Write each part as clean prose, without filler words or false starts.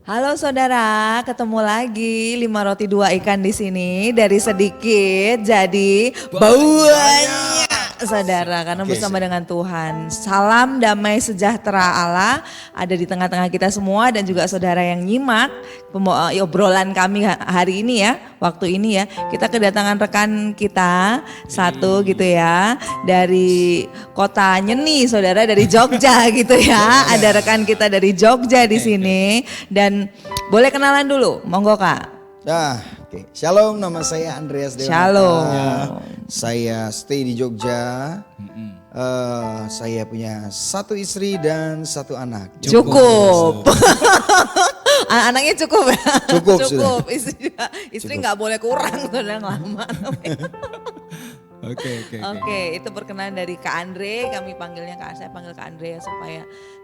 Halo saudara, ketemu lagi 5 roti 2 ikan di sini. Dari sedikit jadi banyak saudara, karena bersama dengan Tuhan. Salam damai sejahtera Allah ada di tengah-tengah kita semua dan juga saudara yang nyimak obrolan kami hari ini ya, waktu ini ya. Kita kedatangan rekan kita satu gitu ya, dari kota Nyeni saudara, dari Jogja gitu ya. Ada rekan kita dari Jogja di sini dan boleh kenalan dulu, monggo Kak. Oke. Shalom, nama saya Andreas Dewanata. Shalom. Saya stay di Jogja. Saya punya 1 istri dan 1 anak. Cukup. Anaknya cukup ya? Cukup. Cukup. Istri nggak boleh kurang, sudah lama. Oke, itu perkenalan dari Kak Andre, kami panggilnya saya panggil Kak Andre ya supaya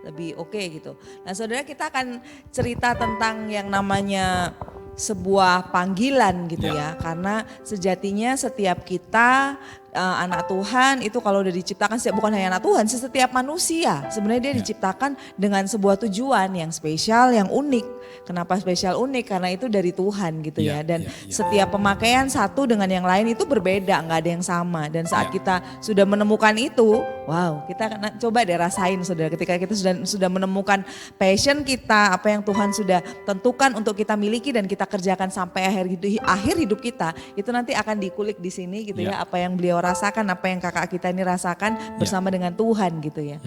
lebih oke gitu. Nah saudara, kita akan cerita tentang yang namanya sebuah panggilan gitu ya, karena sejatinya setiap kita anak Tuhan itu kalau udah diciptakan, bukan hanya anak Tuhan, setiap manusia sebenarnya dia diciptakan dengan sebuah tujuan yang spesial, yang unik. Kenapa spesial unik? Karena itu dari Tuhan gitu ya, dan setiap pemakaian satu dengan yang lain itu berbeda, nggak ada yang sama. Dan saat kita sudah menemukan itu, wow, kita coba deh rasain saudara, ketika kita sudah menemukan passion kita, apa yang Tuhan sudah tentukan untuk kita miliki dan kita kerjakan sampai akhir hidup kita, itu nanti akan dikulik di sini gitu ya, apa yang beliau rasakan, apa yang kakak kita ini rasakan bersama dengan Tuhan gitu ya.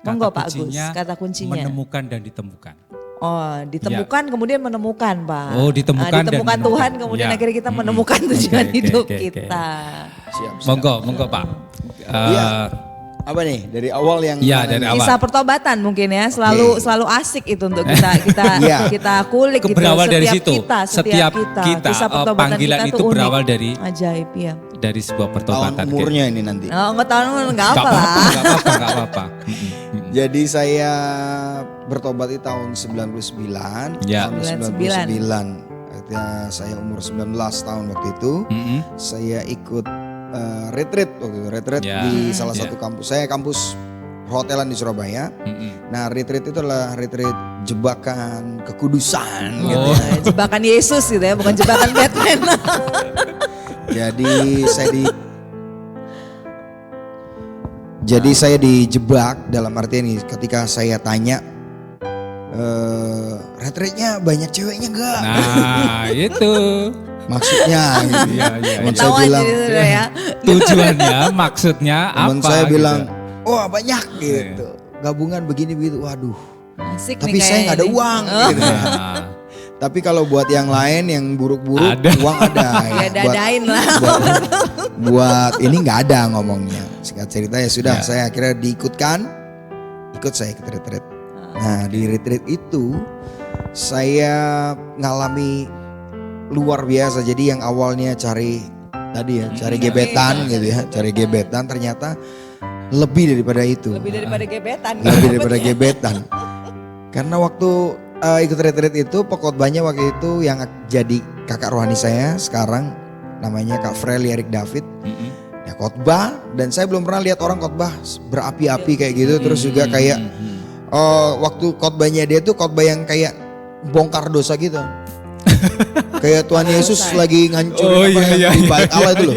Monggo Pak Agus, kata kuncinya. Menemukan dan ditemukan. Oh, ditemukan kemudian menemukan Pak. Oh, ditemukan ditemukan dan Tuhan kemudian akhirnya kita menemukan tujuan hidup kita. Siap. Monggo Pak. Apa nih dari awal yang dari awal. Kisah pertobatan mungkin ya, selalu asik itu untuk kita kulik gitu. Berawal dari situ. Setiap kita. Kisah pertobatan panggilan kita itu tuh unik. berawal dari ajaib ya. Dari sebuah pertobatan. tahun umurnya ini nanti. Oh, enggak tahun enggak apa lah. Enggak apa-apa. Jadi saya bertobat di tahun 99. Ya. Tahun 99. Artinya saya umur 19 tahun waktu itu. Saya ikut retreat waktu itu, di salah satu kampus. Saya kampus perhotelan di Surabaya. Nah, retreat itu adalah retreat jebakan kekudusan gitu ya. Jebakan Yesus gitu ya, bukan jebakan Batman. Jadi saya dijebak dalam arti ini, ketika saya tanya retreatnya banyak ceweknya enggak? Nah, itu. Maksudnya gitu. Teman saya bilang ya. Tujuannya, maksudnya apa? Teman saya bilang, gitu. wah banyak gitu. Gabungan begini begitu, waduh. Asik tapi nih saya nggak ada ini. uang. Gitu. Tapi kalau buat yang lain yang buruk-buruk, uang ada. Ya dadain lah. Buat ini nggak ada ngomongnya. Singkat cerita ya sudah, saya akhirnya ikut saya ke retreat. Nah di retreat itu saya ngalami luar biasa. Jadi yang awalnya cari gebetan gitu ya, cari gebetan, ternyata lebih daripada itu. Lebih daripada gebetan. Lebih daripada gebetan. Karena waktu ikut retreat itu, pengkhotbahnya waktu itu yang jadi kakak rohani saya sekarang namanya Kak Freli Erik David. Ya khotbah, dan saya belum pernah lihat orang khotbah berapi-api kayak gitu. Terus juga kayak waktu khotbahnya dia tuh khotbah yang kayak bongkar dosa gitu. Kayak Tuhan Yesus lagi ngancurin di bait Allah itu loh.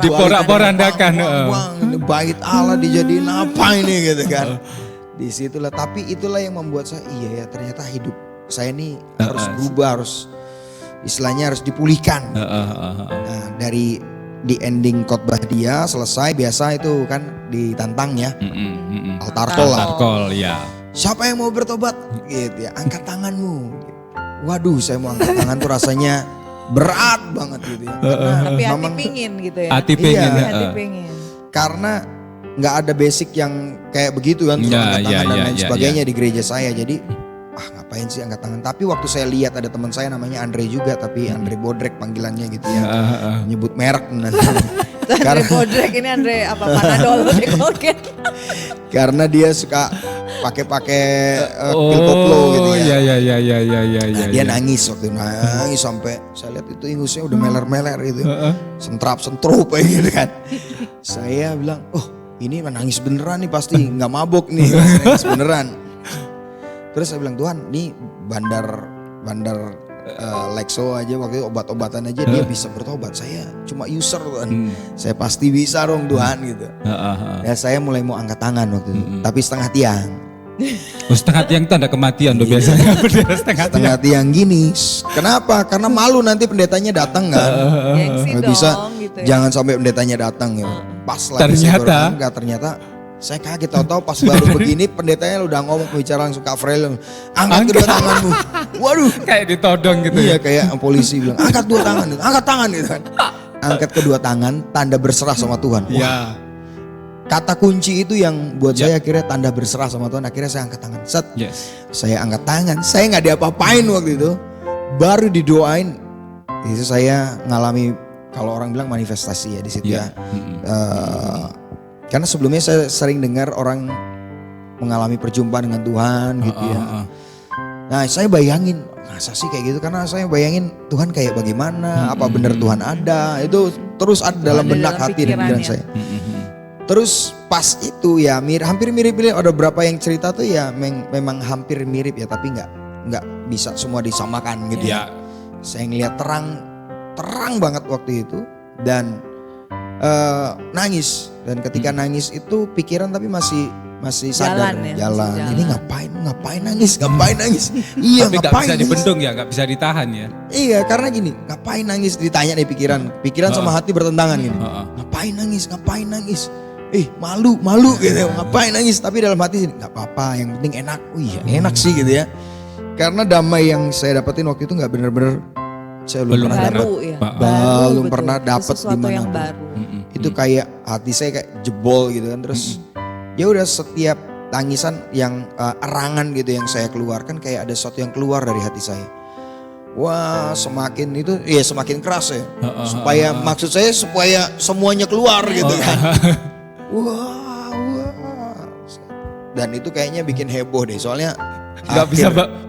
Diporak-porandakan. Bait Allah dijadiin apa ini gitu kan. Disitulah, tapi itulah yang membuat saya iya ya, ternyata hidup saya ini harus berubah, istilahnya harus dipulihkan. Nah, dari di ending khotbah dia selesai, biasa itu kan ditantang ya. Altar call ya. Siapa yang mau bertobat? Gitu ya, angkat tanganmu. Waduh, saya mau angkat tangan tuh rasanya berat banget gitu ya. Tapi hati pingin gitu ya. Hati pingin. Hati pingin. Karena nggak ada basic yang kayak begitu kan, angkat tangan dan lain sebagainya di gereja saya. Jadi ngapain sih angkat tangan? Tapi waktu saya lihat ada teman saya namanya Andre juga, tapi Andre Bodrek panggilannya gitu ya. Nyebut merek nanti. Andre Bodrek ini Andre apa Panadol di Colgate. Karena dia suka pakai pil koplo gitu ya. Iya. Dia nangis waktu nangis sampai saya lihat itu ingusnya udah meler-meler gitu. Sentrap-sentrup kayak gitu kan. Saya bilang, "Oh, ini nangis beneran nih, pasti nggak mabok nih." Nangis beneran. Terus saya bilang, Tuhan, nih bandar Lexo aja waktu itu obat-obatan aja dia bisa bertobat. Saya cuma user Tuhan. Saya pasti bisa dong Tuhan gitu. Ya saya mulai mau angkat tangan waktu itu. Tapi setengah tiang. Oh, setengah tiang tanda kematian tuh biasanya. Bendera Setengah tiang gini. Kenapa? Karena malu nanti pendetanya datang kan. Gengsi Nggak dong bisa, gitu ya. jangan sampai pendetanya datang ya. Pas lagi Ternyata. enggak, ternyata saya kaget tahu-tahu pas baru begini pendetanya udah ngomong pembicara langsung Kak Frel, angkat kedua tanganmu. Waduh. Kayak ditodong gitu Iya ya. kayak polisi bilang angkat dua tangan, angkat tangan gitu kan. Angkat kedua tangan tanda berserah sama Tuhan. Wah, Iya. kata kunci itu yang buat Ya. saya akhirnya tanda berserah sama Tuhan. Akhirnya saya angkat tangan. Set. Yes. Saya angkat tangan. Saya nggak diapa-apain waktu itu. Baru didoain. Itu saya ngalami kalau orang bilang manifestasi ya di situ ya. Karena sebelumnya saya sering dengar orang mengalami perjumpaan dengan Tuhan gitu ya. Nah saya bayangin masa sih kayak gitu, karena saya bayangin Tuhan kayak bagaimana, apa benar Tuhan ada, itu terus ada dalam Ada benak dalam hati dan pikiran pikirannya. saya. Terus pas itu ya hampir mirip, ada beberapa yang cerita tuh ya memang hampir mirip ya, tapi nggak bisa semua disamakan gitu ya. Ya. Saya ngeliat terang banget waktu itu dan nangis, dan ketika nangis itu pikiran tapi masih sadar Jalan ya, jalan. masih Ini ngapain nangis iya Tapi nggak ngapain bisa nangis? dibendung ya, nggak bisa ditahan ya. Iya karena gini, ngapain nangis, ditanya nih pikiran sama hati bertentangan gini. Ngapain nangis malu gitu, ngapain nangis, tapi dalam hati nggak apa-apa, yang penting enak. Enak sih gitu ya, karena damai yang saya dapetin waktu itu nggak bener-bener saya belum pernah dapat. Baru ya. Belum betul. pernah Itu dapat sesuatu dimanapun. yang baru. Itu kayak hati saya kayak jebol gitu kan. Terus ya udah, setiap tangisan yang erangan gitu yang saya keluarkan kayak ada sesuatu yang keluar dari hati saya. Wah semakin itu ya semakin keras ya. Maksud saya supaya semuanya keluar gitu kan. Wah. Dan itu kayaknya bikin heboh deh, soalnya Nggak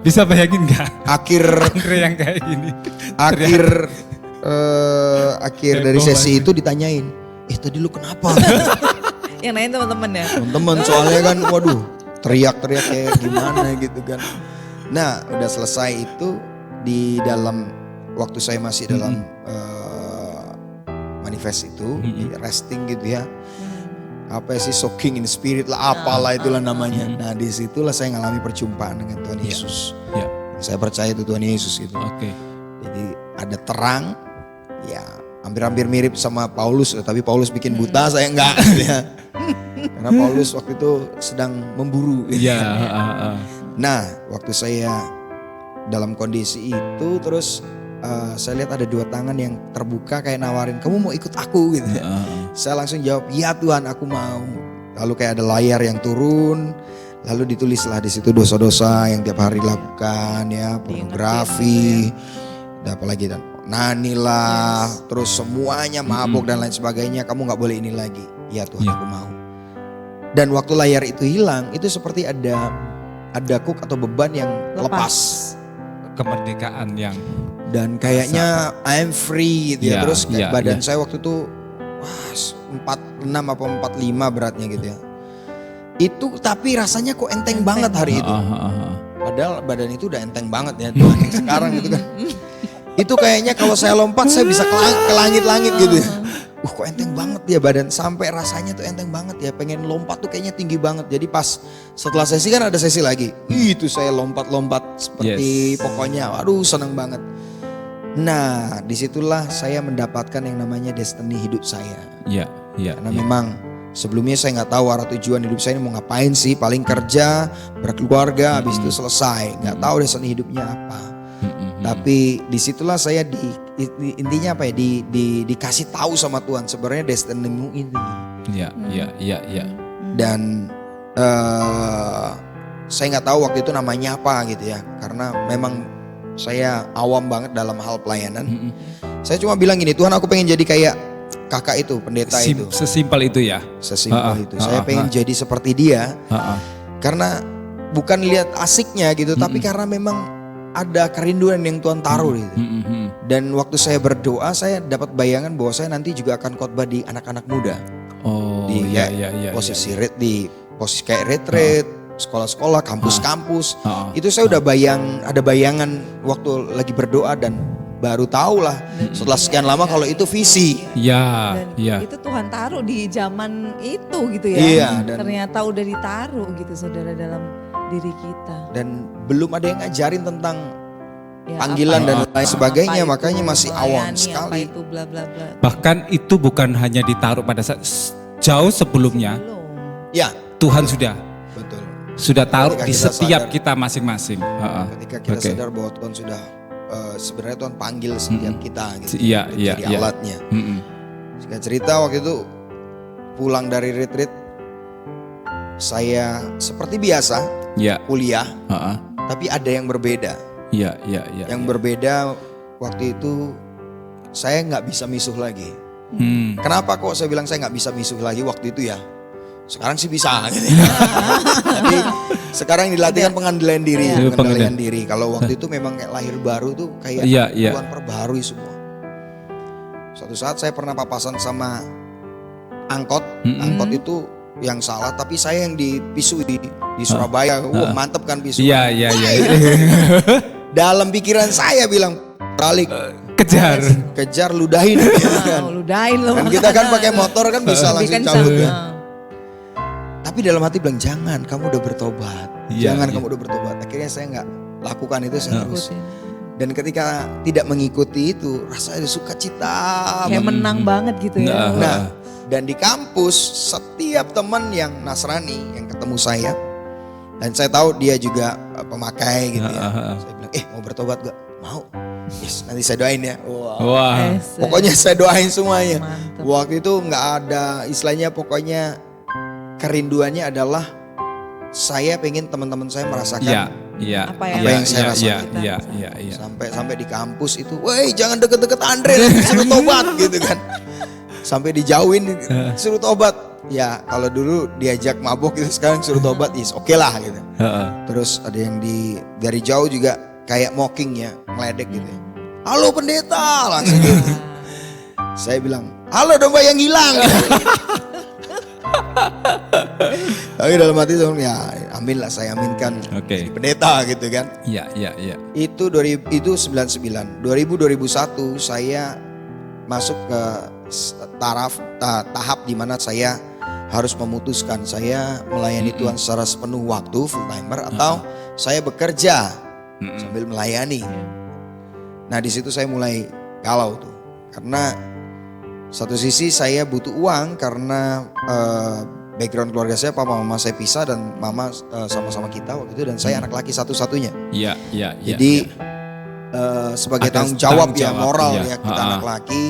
bisa bayangin nggak? akhir Andre yang kayak gini. akhir dari sesi itu ditanyain, tadi lu kenapa? Yang lain teman-teman ya. Teman-teman soalnya kan waduh teriak-teriak kayak gimana gitu kan. Nah udah selesai itu, di dalam waktu saya masih dalam manifest itu, di resting gitu ya. Apa sih, soaking in spirit lah, apalah itulah namanya. Nah disitulah saya ngalami perjumpaan dengan Tuhan Yesus. Ya. Saya percaya itu Tuhan Yesus gitu. Oke. Jadi ada terang, ya hampir-hampir mirip sama Paulus, tapi Paulus bikin buta, saya enggak gitu ya. Karena Paulus waktu itu sedang memburu. Gitu. Iya. Nah waktu saya dalam kondisi itu terus saya lihat ada dua tangan yang terbuka kayak nawarin, kamu mau ikut aku gitu ya. Saya langsung jawab, ya Tuhan aku mau. Lalu kayak ada layar yang turun, lalu ditulislah di situ dosa-dosa yang tiap hari lakukan ya, pornografi, dan apalagi dan nani lah, terus semuanya mabuk dan lain sebagainya, kamu nggak boleh ini lagi. Ya Tuhan aku mau. Dan waktu layar itu hilang, itu seperti ada kuk atau beban yang lepas. Kemerdekaan yang Dan kayaknya I'm free gitu ya. Ya, Terus kayak ya, badan ya. saya waktu itu 46 apa 45 beratnya gitu ya. Itu tapi rasanya kok enteng banget hari itu. Padahal badan itu udah enteng banget ya Tuhan yang sekarang gitu kan. Itu kayaknya kalau saya lompat saya bisa ke langit-langit gitu ya. Kok enteng banget ya badan, sampai rasanya tuh enteng banget ya, pengen lompat tuh kayaknya tinggi banget. Jadi pas setelah sesi kan ada sesi lagi, itu saya lompat-lompat seperti pokoknya aduh seneng banget. Nah disitulah saya mendapatkan yang namanya destiny hidup saya. Iya. Karena memang sebelumnya saya nggak tahu arah tujuan hidup saya ini mau ngapain sih, paling kerja, berkeluarga, habis itu selesai, nggak tahu destiny hidupnya apa. Tapi disitulah saya intinya apa ya, dikasih tahu sama Tuhan sebenarnya destinimu ini. Iya. Dan saya nggak tahu waktu itu namanya apa gitu ya, karena memang saya awam banget dalam hal pelayanan. Saya cuma bilang gini, Tuhan aku pengen jadi kayak kakak itu, pendeta itu. Sesimpel itu ya. Sesimpel itu. Saya pengen jadi seperti dia. Karena bukan lihat asiknya gitu, tapi karena memang ada kerinduan yang Tuhan taruh gitu. Dan waktu saya berdoa, saya dapat bayangan bahwa saya nanti juga akan khotbah di anak-anak muda. Oh Di iya. posisi di posisi kayak retreat, sekolah-sekolah, kampus-kampus. Itu saya udah ada bayangan waktu lagi berdoa dan baru tahu lah setelah sekian lama kalau itu visi. Ya, Dan ya. itu Tuhan taruh di zaman itu gitu ya. Iya, dan- Ternyata udah ditaruh gitu saudara dalam diri kita. Dan belum ada yang ngajarin tentang Ya, panggilan apa dan itu, lain sebagainya, apa itu makanya masih awam melayani, sekali. Apa itu bla bla bla. Bahkan itu bukan hanya ditaruh pada saat jauh sebelumnya Belum. Ya, Tuhan sudah betul. taruh Ketika di kita setiap sadar. kita masing-masing. Ketika kita Oke. sadar bahwa Tuhan sudah sebenarnya Tuhan panggil setiap kita gitu. Iya, untuk iya, jadi iya. alatnya. Mm-mm. Singkat cerita waktu itu pulang dari retreat saya seperti biasa Ya, kuliah, heeh. tapi ada yang berbeda. Ya, ya, ya. Yang berbeda waktu itu saya nggak bisa misuh lagi. Hmm. Kenapa kok saya bilang saya nggak bisa misuh lagi waktu itu ya? Sekarang sih bisa. Gitu. Tapi sekarang dilatihkan pengandaian diri, Iya. pengandaian diri. Kalau waktu itu memang kayak lahir baru tuh kayak Iya, iya. Tuhan perbaharui semua. Suatu saat saya pernah papasan sama angkot, angkot itu yang salah, tapi saya yang dipisui di Surabaya. Wah mantep kan pisu. Iya, iya, iya. Dalam pikiran saya bilang balik, Kejar. kejar ludahin. Wow, ludahin loh. Dan kita kan pakai motor kan bisa Lebih langsung kencang. cabut ya. Nah. Tapi dalam hati bilang jangan, kamu udah bertobat. Iya, Jangan iya. kamu udah bertobat. Akhirnya saya nggak lakukan itu, saya terus. Ikutin. Dan ketika tidak mengikuti itu, rasanya sukacita. Kayak menang banget gitu ya. Nah. Nah, dan di kampus setiap teman yang Nasrani yang ketemu saya, dan saya tahu dia juga pemakai gitu ya. Saya bilang, mau bertobat gak? Mau. Yes, nanti saya doain ya. Wah. Wah. Esek. Pokoknya saya doain semuanya. Mantap. Waktu itu nggak ada istilahnya, pokoknya kerinduannya adalah saya pengen teman-teman saya merasakan Iya, iya. Apa Apa yang saya Iya, rasakan. iya, iya, iya. sampai di kampus itu, woi jangan deket-deket Andre, nanti suruh tobat gitu kan. Sampai dijauhin suruh tobat. Ya kalau dulu diajak mabuk gitu, sekarang suruh tobat is oke lah gitu. Heeh. Terus ada yang dari jauh juga kayak mocking ya, ngeledek gitu ya. Halo pendeta langsung gitu. Saya bilang, halo domba yang hilang. Tapi dalam hati saya bilang, ya amin lah, saya aminkan Oke. jadi pendeta gitu kan. Iya, iya, iya. Itu 99, 2000 saya masuk ke tahap di mana saya harus memutuskan saya melayani Tuhan secara sepenuh waktu full timer atau saya bekerja sambil melayani. Nah di situ saya mulai galau tuh, karena satu sisi saya butuh uang karena background keluarga saya, papa mama saya pisah dan mama sama-sama kita waktu itu, dan saya anak laki satu-satunya. Iya, iya, iya. Jadi sebagai Ada tanggung jawab tanggung ya jawab, moral iya. ya, kita anak laki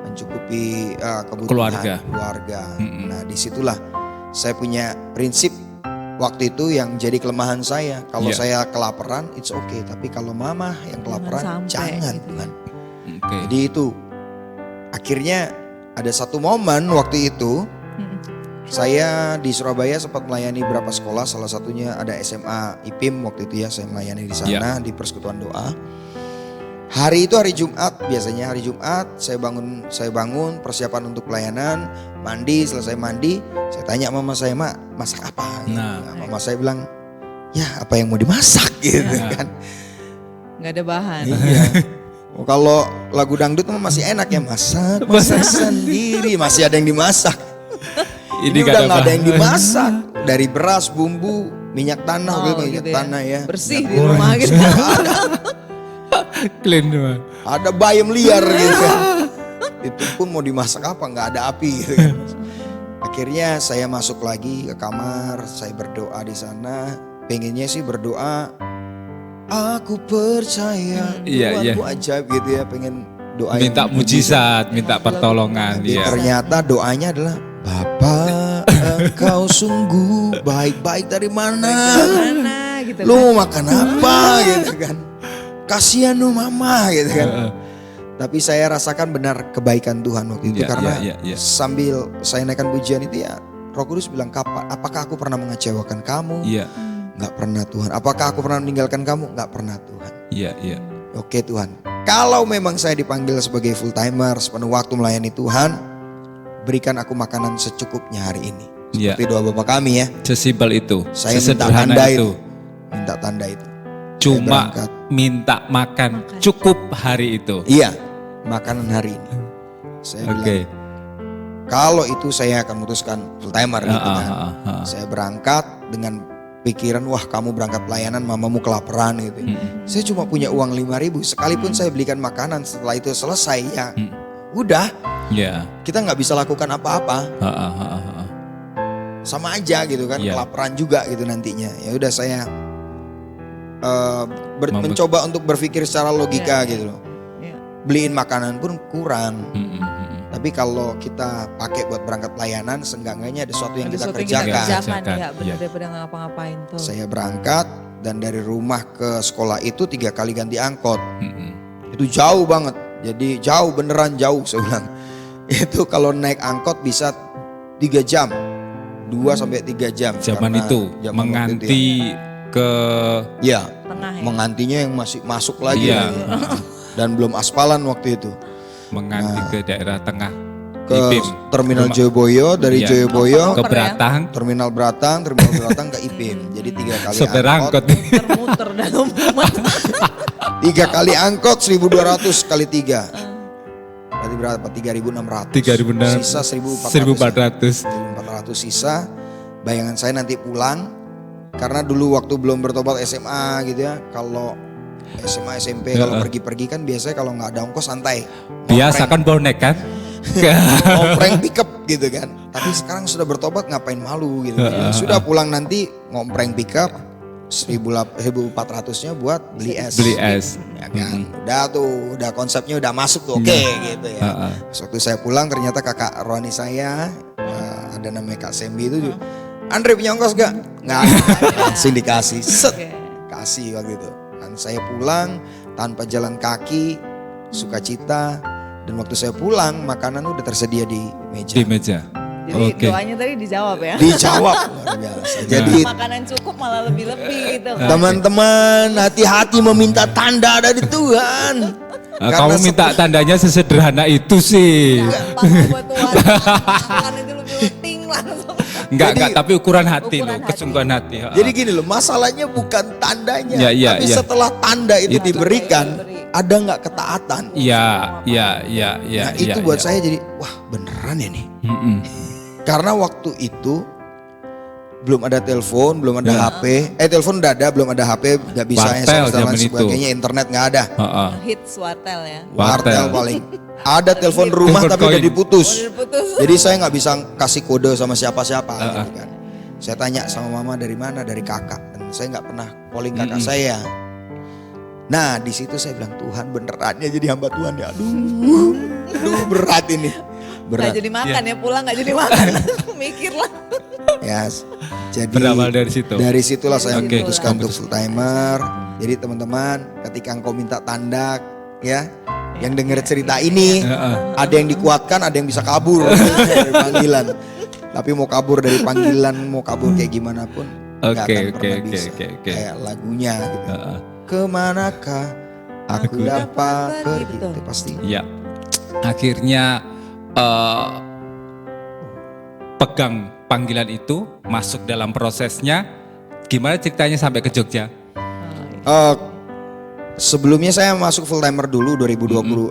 mencukupi kebutuhan keluarga. Nah disitulah saya punya prinsip waktu itu yang jadi kelemahan saya. Kalau Iya. saya kelaparan it's okay, tapi kalau mama yang kelaparan sampai jangan gitu ya. kan. Oke. Jadi itu akhirnya ada satu momen waktu itu saya di Surabaya sempat melayani beberapa sekolah, salah satunya ada SMA IPIM waktu itu ya, saya melayani di sana di Persekutuan Doa. Hari itu hari Jumat, biasanya hari Jumat saya bangun persiapan untuk pelayanan, mandi, selesai mandi, saya tanya mama saya, "Mak, masak apa?" Nah. Mama saya bilang, "Ya, apa yang mau dimasak?" gitu kan. Nggak ada bahan. Iya. Oh, kalau lagu dangdut mah masih enak ya, masak sendiri, masih ada yang dimasak. Ini nggak udah nggak ada yang bahan. dimasak, dari beras, bumbu, minyak tanah, Oh, minyak gitu ya. tanah ya. Bersih Minyak di goreng. rumah gitu. Clean doang. Ada bayam liar gitu kan. Itu pun mau dimasak apa, nggak ada api gitu kan. Akhirnya saya masuk lagi ke kamar, saya berdoa di sana. Pengennya sih berdoa, aku percaya Iya, iya. Tuhanku ajaib gitu ya, pengen doa Minta yang mujizat, minta pertolongan. Tapi Iya. ternyata doanya adalah, Bapa engkau sungguh baik-baik dari mana? Mana gitu kan. Lu makan apa gitu kan? Kasihan lu mama gitu kan. Tapi saya rasakan benar kebaikan Tuhan waktu itu, Iya, karena iya, iya. sambil saya naikkan pujian itu ya, Roh Kudus bilang, apakah aku pernah mengecewakan kamu? Iya, Nggak pernah Tuhan. Apakah aku pernah meninggalkan kamu? Nggak pernah Tuhan. iya, iya. Oke Tuhan, kalau memang saya dipanggil sebagai full timer sepenuh waktu melayani Tuhan, berikan aku makanan secukupnya hari ini. Iya. Seperti doa Bapak kami ya. Sesimpel itu, Saya minta sesederhana tanda itu. Minta tanda itu. Cuma berangkat. minta makan cukup hari itu. Iya, makanan hari ini. Saya Oke. bilang, kalau itu saya akan memutuskan full timer gitu kan. Saya berangkat dengan pikiran, wah kamu berangkat pelayanan mamamu kelaparan gitu. Saya cuma punya uang 5.000, sekalipun saya belikan makanan setelah itu selesai ya. Udah, Ya. kita nggak bisa lakukan apa-apa. Sama aja gitu kan, Iya. kelaparan juga gitu nantinya. Ya udah saya mencoba untuk berpikir secara logika gitu loh. Iya. Beliin makanan pun kurang. Tapi kalau kita pakai buat berangkat pelayanan, seenggaknya ada sesuatu yang Ada kita sesuatu yang kerjakan. kerjakan. ya benar Iya. daripada nggak ngapa-ngapain tuh. Saya berangkat dan dari rumah ke sekolah itu 3 kali ganti angkot. Itu jauh banget. Jadi jauh, beneran jauh saya bilang. Itu kalau naik angkot bisa 3 jam. 2 sampai 3 jam. Zaman Karena itu zaman waktu menganti ke ya. Tengah ya. Mengantinya yang masih masuk lagi. Iya. Dan belum aspalan waktu itu. menganti ke daerah tengah Ke IPIM. Terminal Joyoboyo, dari Iya. Joyoboyo Ke Beratang, Terminal Beratang ke IPIM. Jadi 3 kali sopir angkot. Muter-muter dalam rumah. 3 kali angkot 1.200 kali 3. Berarti berapa? 3.600. 3.600. Sisa 1.400. 1.400 sisa. Bayangan saya nanti pulang. Karena dulu waktu belum bertobat SMA gitu ya. Kalau SMA SMP kalau pergi-pergi kan biasanya kalau nggak ada ongkos santai. Biasa kan bonek kan? Ngompreng pickup gitu kan. Tapi sekarang sudah bertobat ngapain malu gitu. Sudah pulang nanti ngompreng pickup 1.400-nya buat beli es. Beli es. Ya kan. Udah tuh, udah konsepnya udah masuk tuh. Oke gitu ya. Waktu saya pulang ternyata kakak Rohani saya ada namanya Kak Sembi itu juga. Andre punya ongkos gak? Nggak ada. Langsung dikasih. Set. Kasih waktu itu. Dan saya pulang tanpa jalan kaki, sukacita. Dan waktu saya pulang makanan udah tersedia di meja. Di meja. Jadi Oke. doanya tadi dijawab ya. Dijawab luar biasa. Jadi Makanan cukup malah lebih-lebih gitu. teman-teman hati-hati meminta tanda dari Tuhan. Nah, kamu minta tandanya sesederhana itu sih. Gampang buat Tuhan. Makan itu lebih ting langsung. Enggak, tapi ukuran hati Ukuran loh, hati. kesungguhan hati. Jadi gini loh, masalahnya bukan tandanya, Ya, iya, tapi iya. setelah tanda itu Itu. diberikan, ada nggak ketaatan? Iya. Nah itu buat saya jadi, wah beneran ya nih. Karena waktu itu belum ada telepon, belum ada HP. Telepon udah ada, belum ada HP, nggak bisa Wartel SMS dan zaman lain itu. sebagainya, internet nggak ada. Hits wartel ya. Wartel paling. Ada telepon rumah Telepon tapi udah koin. diputus. Udah diputus. Jadi saya nggak bisa kasih kode sama siapa-siapa gitu kan. Saya tanya sama mama dari mana, dari kakak. Dan saya nggak pernah calling kakak saya. Nah di situ saya bilang Tuhan beneran ya jadi hamba Tuhan ya. Aduh berat ini. Nggak Berat. jadi makan ya, pulang nggak jadi makan. Mikir lah. Ya, jadi Berawal dari situ. Dari situlah saya Oke. memutuskan untuk full timer. Jadi teman-teman, ketika engkau minta tanda, ya, yang dengar cerita ini, ada yang dikuatkan, ada yang bisa kabur dari panggilan. Tapi mau kabur dari panggilan, mau kabur kayak gimana pun, nggak akan pernah bisa. Kayak lagunya gitu. Kemanakah aku dapat pergi? Itu pasti. Ya, akhirnya pegang panggilan itu, masuk dalam prosesnya. Gimana ceritanya sampai ke Jogja? Sebelumnya saya masuk full timer dulu 2002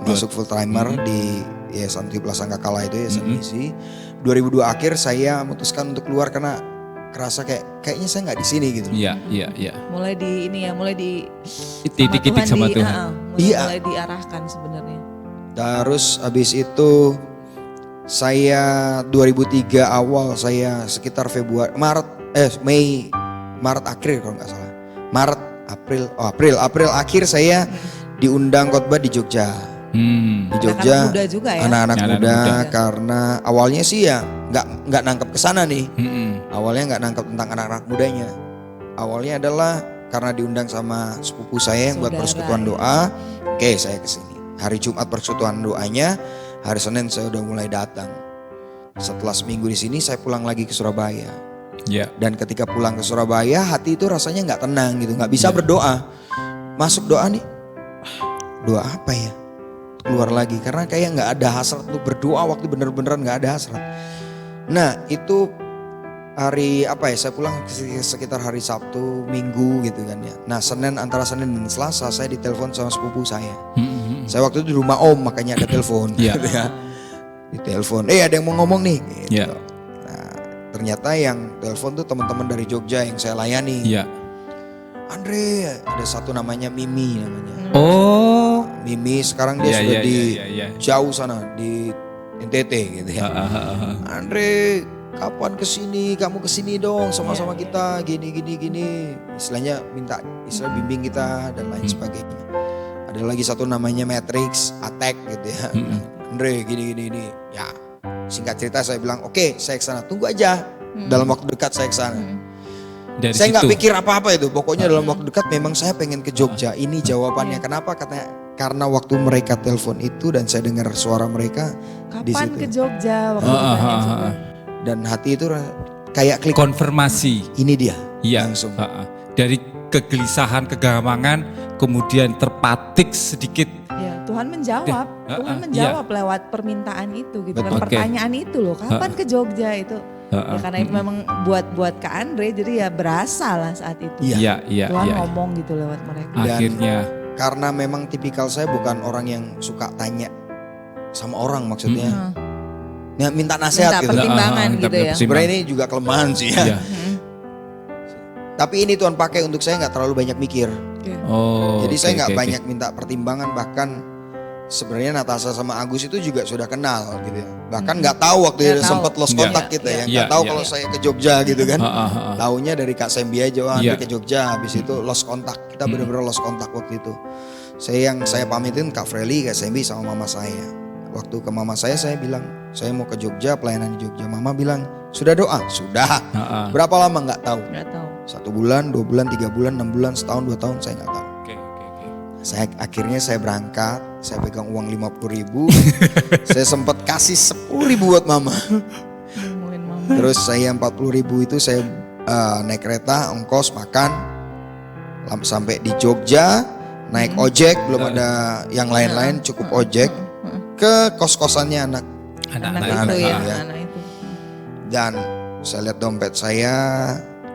masuk full timer di Yayasan Triplasa Angkakala itu Yayasan Misi. 2002 akhir saya memutuskan untuk keluar karena kerasa kayaknya saya nggak di sini gitu. Iya. Mulai di ini ya, mulai di Didik-didik sama Tuhan. mulai diarahkan sebenarnya. Terus habis itu saya 2003 awal saya sekitar Maret akhir kalau nggak salah. April akhir saya diundang khotbah di Jogja. Di Jogja. Anak-anak muda juga ya. Anak-anak Anak-anak muda muda. karena awalnya sih ya nggak nangkep ke sana nih. Awalnya nggak nangkep tentang anak-anak mudanya. Awalnya adalah karena diundang sama sepupu saya yang buat Saudara. persekutuan doa. Oke, saya kesini. Hari Jumat persekutuan doanya, hari Senin saya udah mulai datang. Setelah seminggu di sini saya pulang lagi ke Surabaya. Ya. Dan ketika pulang ke Surabaya hati itu rasanya nggak tenang gitu, nggak bisa berdoa. Masuk doa nih, doa apa ya? Keluar lagi karena kayak nggak ada hasrat untuk berdoa waktu bener-beneran nggak ada hasrat. Nah itu hari apa ya, saya pulang sekitar hari Sabtu, Minggu gitu kan ya. Nah antara Senin dan Selasa saya ditelepon sama sepupu saya. Saya waktu itu di rumah om, makanya ada telepon. Iya. Gitu ya. Ditelepon, ada yang mau ngomong nih. Gitu. Iya. Nah ternyata yang telepon tuh teman-teman dari Jogja yang saya layani. Iya. Andre, ada satu namanya Mimi namanya. Oh. Mimi sekarang dia Iya, sudah iya, di iya, iya. jauh sana di NTT gitu ya. Andre, kapan kesini? Kamu kesini dong sama-sama kita gini. Istilahnya istilah bimbing kita dan lain sebagainya. Ada lagi satu namanya Matrix, Attack gitu ya. Andre gini. Ya singkat cerita saya bilang oke, saya kesana, tunggu aja. Dalam waktu dekat saya kesana. Dari Saya nggak situ. pikir apa-apa itu. Pokoknya dalam waktu dekat memang saya pengen ke Jogja. Ini jawabannya. Kenapa? Katanya karena waktu mereka telepon itu dan saya dengar suara mereka di Kapan situ. ke Jogja waktu itu? Dan hati itu kayak klik. Konfirmasi. Ini dia. Iya. Langsung. Dari kegelisahan, kegamangan, kemudian terpatik sedikit. Ya, Tuhan menjawab. Tuhan iya. menjawab lewat permintaan itu gitu kan. Betul. Pertanyaan itu loh, kapan ke Jogja itu? Ya, karena itu memang buat Kak Andre, jadi ya berasa lah saat itu. Iya. Iya. Tuhan ngomong gitu lewat mereka. Dan Akhirnya. karena memang tipikal saya bukan orang yang suka tanya sama orang maksudnya. Nah, minta nasihat Minta gitu. pertimbangan gitu ya. Sebenarnya ini juga kelemahan sih ya. Iya. Tapi ini Tuhan pakai untuk saya nggak terlalu banyak mikir. Oh. Jadi saya oke, nggak oke, banyak minta pertimbangan, bahkan sebenarnya Natasha sama Agus itu juga sudah kenal gitu ya. Bahkan nggak tahu waktu Nggak itu tahu. sempat lost Iya. kontak kita ya. Iya, Nggak tahu iya. kalau saya ke Jogja gitu kan. oke. Taunya dari Kak Sembi aja, Iya. ke Jogja. Habis itu lost kontak. Kita benar-benar lost kontak waktu itu. Saya pamitin Kak Freli, Kak Sembi sama mama saya. Waktu ke mama saya bilang, saya mau ke Jogja, pelayanan di Jogja. Mama bilang, sudah doa? Sudah. Berapa lama nggak tahu. Nggak tahu. 1 bulan, 2 bulan, 3 bulan, 6 bulan, setahun, 2 tahun, saya nggak tahu. Oke. Akhirnya saya berangkat, saya pegang uang 50.000, saya sempat kasih 10.000 buat mama. Ngomongin mama. Terus saya 40.000 itu saya naik kereta, ongkos, makan, sampai di Jogja, naik ojek, belum ada yang lain-lain, cukup ojek, ke kos-kosannya anak. Anak Anak-anak. itu ya, ya. anak itu. Dan saya lihat dompet saya,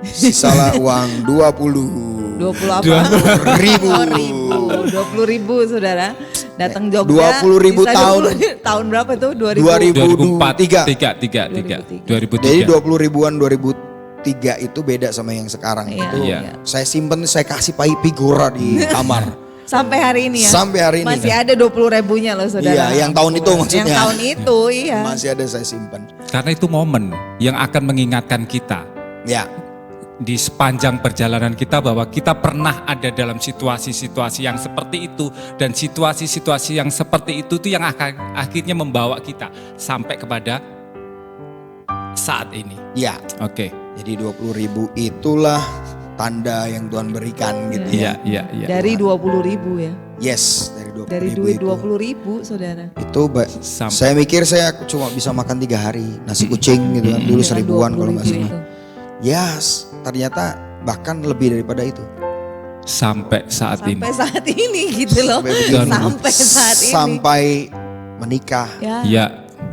sisalah uang 20. 20 apa? 20.000. 20.000 saudara. Datang Jogja. 20.000 bisa tahun. 20 tahun berapa tuh? 2004. 2003. 2003. Jadi 20 ribuan 2003 itu beda sama yang sekarang. Iya, Itu iya. saya simpen, saya kasih figura di kamar. Sampai hari ini ya. Sampai hari ini. Masih ada 20.000-nya loh saudara. Iya, yang tahun itu maksudnya. Yang tahun itu, iya. Masih ada saya simpan. Karena itu momen yang akan mengingatkan kita Ya, di sepanjang perjalanan kita bahwa kita pernah ada dalam situasi-situasi yang seperti itu, dan situasi-situasi yang seperti itu tuh yang akan akhirnya membawa kita sampai kepada saat ini. ya. Oke. Jadi 20.000 itulah tanda yang Tuhan berikan gitu ya. Iya. Dari 20.000 ya. Yes, dari 20.000 Dari duit itu. 20.000 saudara. Itu saya mikir saya cuma bisa makan 3 hari nasi kucing gitu kan. Dulu Dengan 1.000-an kalau nggak 20.000 salah. itu. Yes, ternyata bahkan lebih daripada itu. sampai saat ini. Sampai saat ini gitu loh. Sampai begini. Sampai saat ini. Sampai menikah. Ya. Ya,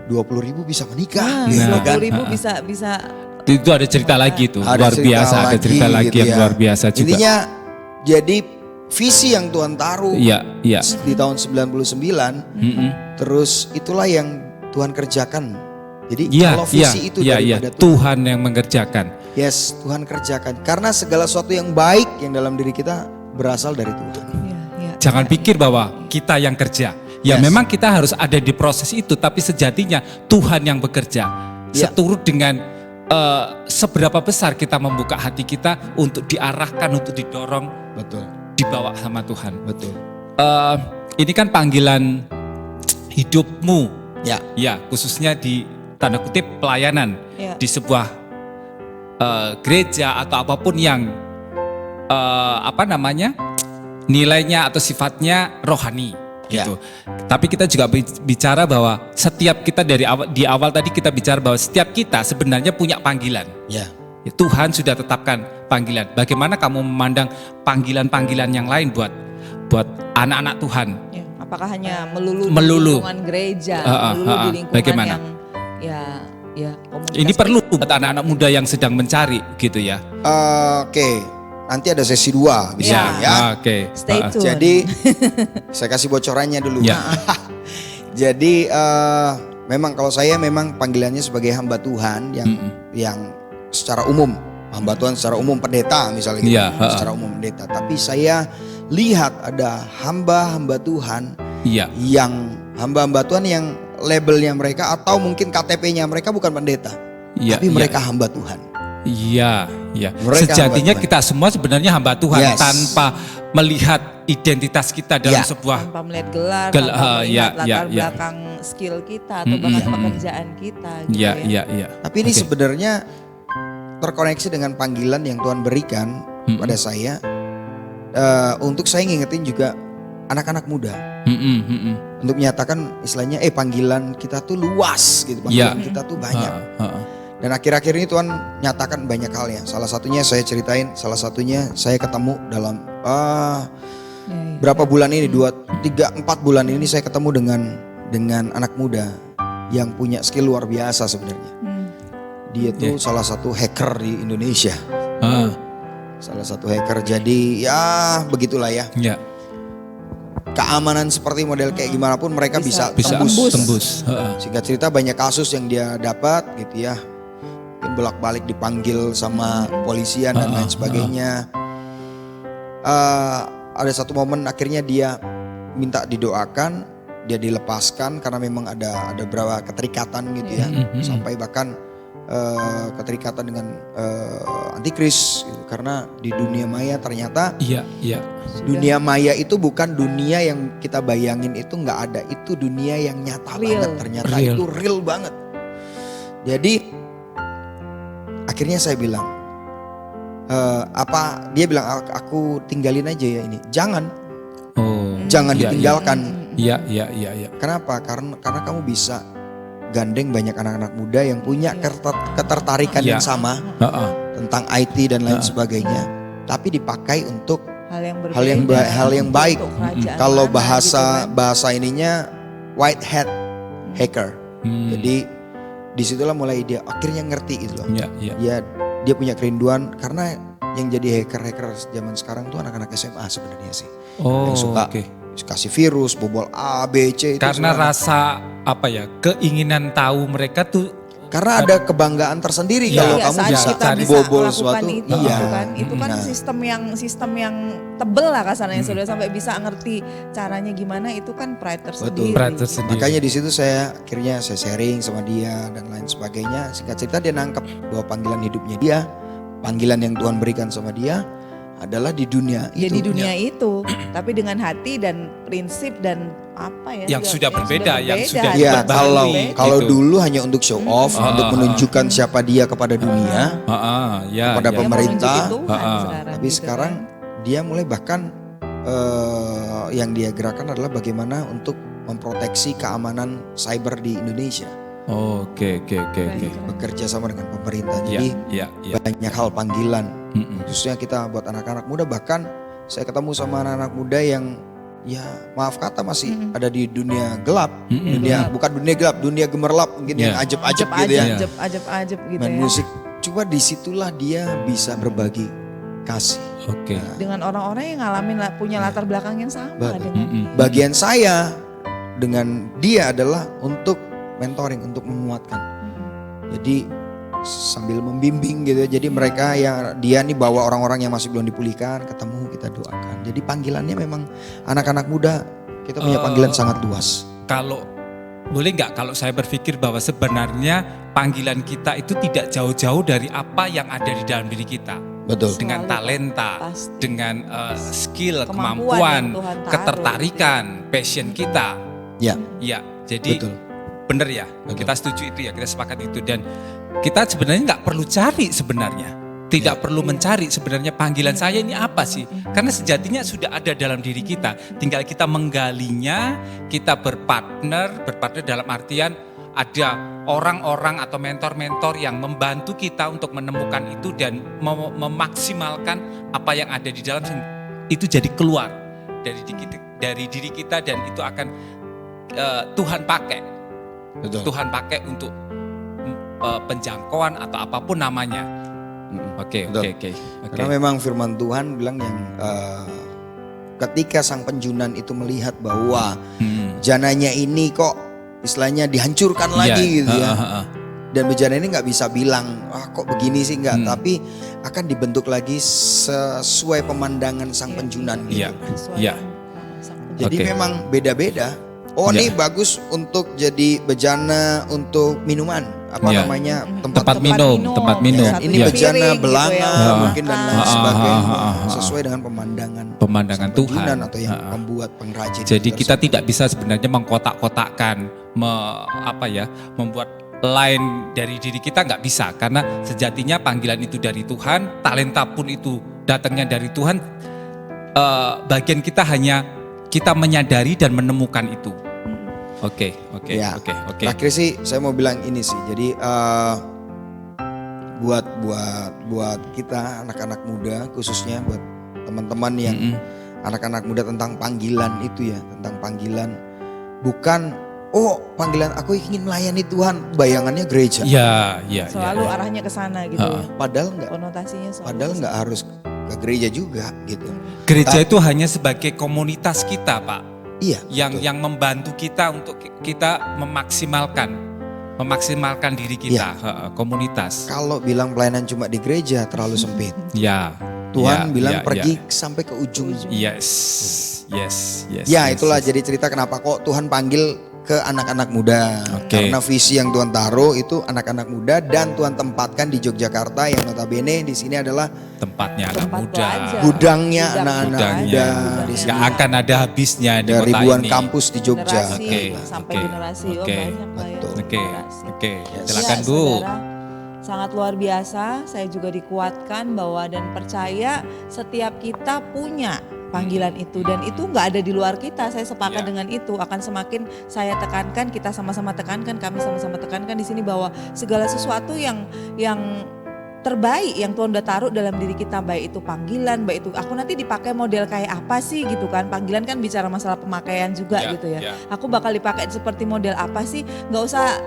20.000 bisa menikah. Nah, gitu Nah, kan. 20.000 bisa itu ada cerita lagi tuh, Ada luar cerita biasa, ada cerita lagi gitu yang ya. luar biasa juga. Intinya jadi visi yang Tuhan taruh Iya. di tahun 99, terus itulah yang Tuhan kerjakan. Jadi Iya, kalau visi itu daripada Tuhan. Tuhan yang mengerjakan. Yes, Tuhan kerjakan. Karena segala sesuatu yang baik yang dalam diri kita berasal dari Tuhan. Ya. Jangan pikir bahwa kita yang kerja. Ya Yes. memang kita harus ada di proses itu, tapi sejatinya Tuhan yang bekerja. Ya. Seturut dengan seberapa besar kita membuka hati kita untuk diarahkan, untuk didorong, Betul, dibawa sama Tuhan. betul. Ini kan panggilan hidupmu, Ya, ya khususnya di tanda kutip pelayanan Ya. di sebuah gereja atau apapun yang nilainya atau sifatnya rohani. Ya. Gitu. Tapi kita juga bicara bahwa setiap kita di awal tadi kita bicara bahwa setiap kita sebenarnya punya panggilan. ya. Ya, Tuhan sudah tetapkan panggilan. Bagaimana kamu memandang panggilan-panggilan yang lain buat anak-anak Tuhan? Ya, apakah hanya melulu Melulu. di lingkungan gereja, Ah, melulu ah, di ah. lingkungan Bagaimana? yang ya ya komunitas. Ini perlu buat anak-anak muda yang sedang mencari gitu ya. Oke, nanti ada sesi 2 bisa Ya. ya. Oke. Stay tune. Jadi saya kasih bocorannya dulu. Ya. Jadi memang kalau saya memang panggilannya sebagai hamba Tuhan yang secara umum, hamba Tuhan secara umum pendeta misalnya gitu, Iya, secara umum pendeta. Tapi saya lihat ada hamba-hamba Tuhan Iya. yang hamba-hamba Tuhan yang labelnya mereka atau mungkin KTP-nya mereka bukan pendeta, Iya, tapi iya. mereka hamba Tuhan. Iya, iya. Mereka Sejatinya hamba Tuhan. kita semua sebenarnya hamba Tuhan Yes. tanpa melihat identitas kita dalam Ya. sebuah Tanpa melihat gelar, Gel- tanpa melihat ya, latar ya, ya. belakang skill kita atau bahkan pekerjaan kita gitu Iya, ya. iya, iya. Tapi ini Oke. sebenarnya terkoneksi dengan panggilan yang Tuhan berikan pada saya untuk saya ngingetin juga anak-anak muda untuk menyatakan istilahnya panggilan kita tuh luas gitu, panggilan Ya. kita tuh banyak. Heeh. Dan akhir-akhir ini Tuhan nyatakan banyak hal ya. Salah satunya saya ceritain, salah satunya saya ketemu dalam berapa bulan ini, 2, 3, 4 bulan ini saya ketemu dengan anak muda yang punya skill luar biasa sebenarnya. Dia tuh salah satu hacker di Indonesia. Salah satu hacker, jadi ya begitulah ya. Ya, Keamanan seperti model kayak gimana pun mereka bisa bisa tembus. tembus. Heeh. Singkat cerita banyak kasus yang dia dapat gitu ya. Mungkin bolak-balik dipanggil sama polisian dan lain sebagainya. Ada satu momen akhirnya dia minta didoakan, dia dilepaskan karena memang ada beberapa keterikatan gitu ya. Sampai bahkan keterikatan dengan antikris gitu. Karena di dunia maya ternyata Iya, iya. dunia maya itu bukan dunia yang kita bayangin, itu nggak ada, itu dunia yang nyata Real. banget, ternyata Real. itu real banget. Jadi akhirnya saya bilang dia bilang aku tinggalin aja ya ini, jangan Oh. jangan iya, ditinggalkan. Iya, iya, iya, iya. Kenapa? Karena kamu bisa gandeng banyak anak-anak muda yang punya ketertarikan Iya. yang sama Heeh. tentang IT dan lain sebagainya, tapi dipakai untuk hal yang berbeda, hal yang baik. untuk kerajaan Kalau mana gitu kan. bahasa ininya white hat hacker. Hmm. Jadi disitulah mulai dia akhirnya ngerti gitu loh. Iya, iya. Dia punya kerinduan karena yang jadi hacker zaman sekarang tuh anak-anak SMA sebenarnya sih. Oh, Yang suka oke. kasih virus, bobol A, B, C itu Karena semua. rasa apa ya, keinginan tahu mereka tuh Karena ada kebanggaan tersendiri Iya, kalau Iya, kamu saat bisa kita bisa bobol melakukan sesuatu. itu, Iya. gitu kan. Itu kan Nah. sistem yang tebel lah kasarnya, sudah sampai bisa ngerti caranya gimana, itu kan pride tersendiri. Pride tersendiri. Makanya di situ saya akhirnya saya sharing sama dia dan lain sebagainya. Singkat cerita dia nangkep bahwa panggilan hidupnya dia, panggilan yang Tuhan berikan sama dia adalah di dunia Ya itu. di dunia itu, tapi dengan hati dan prinsip dan apa ya? Yang sudah berbeda, yang sudah Ya Berbagi kalau gitu. dulu hanya untuk show off, untuk menunjukkan siapa dia kepada dunia, Heeh, ya, kepada ya. pemerintah. sekarang Tapi sekarang dia mulai bahkan yang dia gerakan adalah bagaimana untuk memproteksi keamanan cyber di Indonesia. Oh, oke. Bekerja sama dengan pemerintah. Iya, Jadi iya, iya. banyak hal panggilan. Mm-mm. Khususnya kita buat anak-anak muda, bahkan saya ketemu sama anak-anak muda yang ya maaf kata masih ada di dunia gelap. Bukan dunia gelap, dunia gemerlap mungkin yang Iya. ajeb-ajeb gitu ya. Ajeb gitu Main ya. musik. Coba disitulah dia bisa berbagi kasih. Oke. Dengan orang-orang yang ngalamin punya latar belakang yang sama Betul. dengan Bagian saya dengan dia adalah untuk mentoring, untuk menguatkan. Jadi sambil membimbing gitu ya. Jadi mereka yang dia nih bawa orang-orang yang masih belum dipulihkan, ketemu kita doakan. Jadi panggilannya memang anak-anak muda, kita punya panggilan sangat luas. Kalau boleh nggak kalau saya berpikir bahwa sebenarnya panggilan kita itu tidak jauh-jauh dari apa yang ada di dalam diri kita. Betul. Dengan Selalu, talenta, pasti. dengan skill, Kemampuan kemampuan, yang Tuhan taruh. ketertarikan, passion kita. Ya, Ya, jadi betul. benar ya, kita setuju itu ya, kita sepakat itu. Dan kita sebenarnya nggak perlu cari sebenarnya. Tidak perlu mencari sebenarnya panggilan saya ini apa sih. Karena sejatinya sudah ada dalam diri kita. Tinggal kita menggalinya, kita berpartner dalam artian ada orang-orang atau mentor-mentor yang membantu kita untuk menemukan itu dan memaksimalkan apa yang ada di dalam itu jadi keluar dari diri kita dan itu akan Tuhan pakai. Betul. Tuhan pakai untuk penjangkauan atau apapun namanya. Oke. Karena memang firman Tuhan bilang yang ketika sang penjunan itu melihat bahwa jananya ini kok istilahnya dihancurkan lagi gitu ya. Dan bejana ini nggak bisa bilang, kok begini sih nggak, tapi akan dibentuk lagi sesuai pemandangan sang penjunan gitu. Jadi memang beda-beda. Ini bagus untuk jadi bejana untuk minuman, namanya tempat minum. Ya, ini bejana belanga gitu ya, mungkin dan lain sebagainya, sesuai dengan pemandangan sang Tuhan penjunan atau yang pembuat pengrajin. Jadi kita tersebut. tidak bisa sebenarnya mengkotak-kotakkan, membuat lain dari diri kita, nggak bisa, karena sejatinya panggilan itu dari Tuhan, talenta pun itu datangnya dari Tuhan. Bagian kita hanya kita menyadari dan menemukan itu. Oke. Terakhir sih saya mau bilang ini sih. Jadi buat kita anak-anak muda, khususnya buat teman-teman yang anak-anak muda, tentang panggilan itu ya, tentang panggilan bukan panggilan aku ingin melayani Tuhan, bayangannya gereja. Selalu arahnya ke sana gitu. Padahal enggak. Konotasinya selalu. Padahal enggak harus ke gereja juga gitu. Gereja itu hanya sebagai komunitas kita, Pak. Iya. Yang membantu kita untuk kita memaksimalkan diri kita, komunitas. Kalau bilang pelayanan cuma di gereja terlalu sempit. Ya, Tuhan bilang pergi sampai ke ujung. Yes. Ya itulah jadi cerita kenapa kok Tuhan panggil ke anak-anak muda. Karena visi yang Tuhan taruh itu anak-anak muda, dan Tuhan tempatkan di Yogyakarta yang notabene di sini adalah tempatnya anak muda, pelajar. gudangnya anak-anak muda. Di sini Gak akan ada habisnya di ada kota ribuan ini. kampus di Jogja. Sampai generasi banyak lah ya. Generasi. Silakan Ya, Bu. saudara, sangat luar biasa. Saya juga dikuatkan bahwa dan percaya setiap kita punya panggilan itu, dan itu nggak ada di luar kita. Saya sepakat dengan itu. Akan semakin saya tekankan, kita sama-sama tekankan, kami sama-sama tekankan di sini bahwa segala sesuatu yang terbaik yang Tuhan udah taruh dalam diri kita, baik itu panggilan, baik itu aku nanti dipakai model kayak apa sih gitu kan. Panggilan kan bicara masalah pemakaian juga gitu ya. Aku bakal dipakai seperti model apa sih? Nggak usah.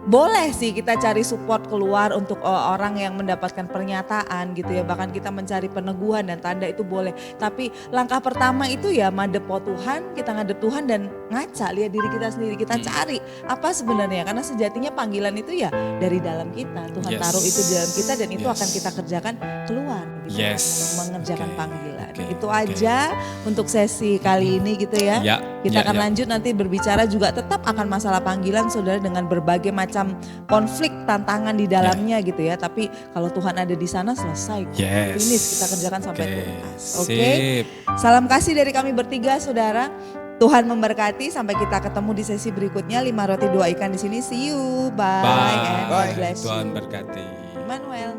Boleh sih kita cari support keluar untuk orang yang mendapatkan pernyataan gitu ya. Bahkan kita mencari peneguhan dan tanda itu boleh. Tapi langkah pertama itu ya madep Tuhan, kita ngadep Tuhan dan ngaca, lihat diri kita sendiri. Kita cari apa sebenarnya, karena sejatinya panggilan itu ya dari dalam kita. Tuhan taruh itu di dalam kita dan itu akan kita kerjakan keluar gitu, mengerjakan panggilan. Itu aja untuk sesi kali ini gitu ya. Kita akan lanjut nanti berbicara juga tetap akan masalah panggilan, saudara, dengan berbagai macam konflik, tantangan di dalamnya gitu ya. Tapi kalau Tuhan ada di sana selesai, finish, kita kerjakan sampai tuntas. Oke. Salam kasih dari kami bertiga, saudara. Tuhan memberkati. Sampai kita ketemu di sesi berikutnya. 5 roti 2 ikan di sini. See you. Bye. And God bless you. Tuhan berkati. Emmanuel.